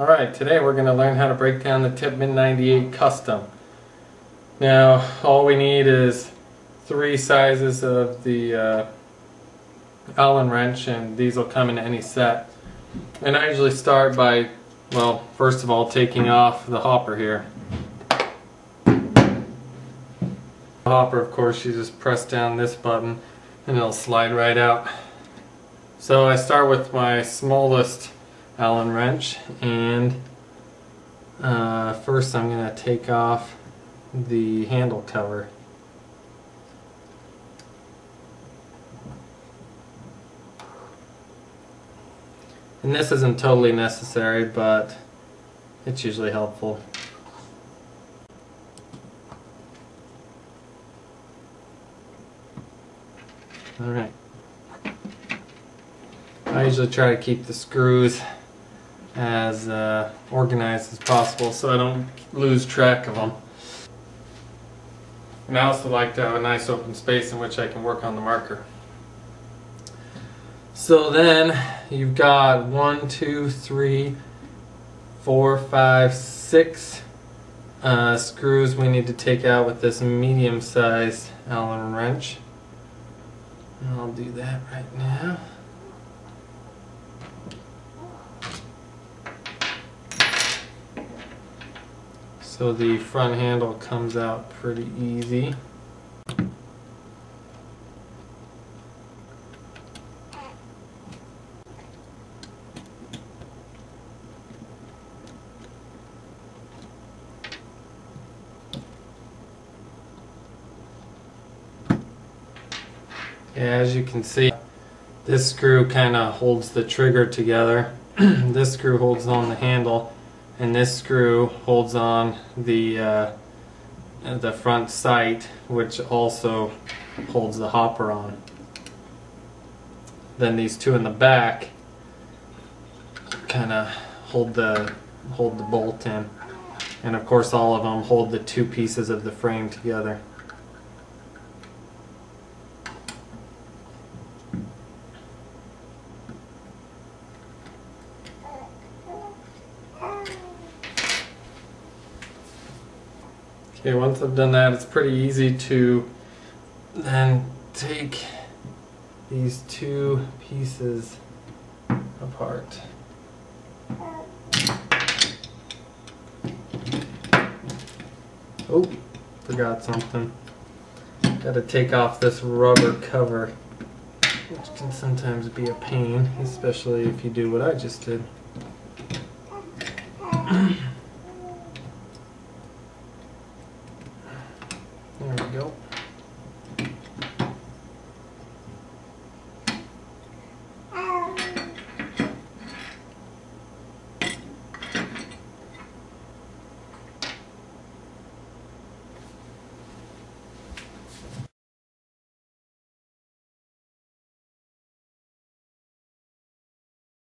Alright, today we're going to learn how to break down the Tippmann 98 Custom. Now, all we need is 3 sizes of the Allen wrench, and these will come in any set. And I usually start by, well, first of all, taking off the hopper here. The hopper, of course, you just press down this button and it'll slide right out. So I start with my smallest Allen wrench, and first I'm going to take off the handle cover. And this isn't totally necessary, but it's usually helpful. Alright. I usually try to keep the screws as organized as possible so I don't lose track of them. And I also like to have a nice open space in which I can work on the marker. So then you've got 1, 2, 3, 4, 5, 6 screws we need to take out with this medium-sized Allen wrench. And I'll do that right now. So the front handle comes out pretty easy. Yeah, as you can see, this screw kind of holds the trigger together. This screw holds on the handle, and this screw holds on the front sight, which also holds the hopper on. Then these two in the back kind of hold the bolt in, and of course all of them hold the 2 pieces of the frame together. Okay, once I've done that, it's pretty easy to then take these 2 pieces apart. Oh, forgot something. Got to take off this rubber cover, which can sometimes be a pain, especially if you do what I just did. There we go.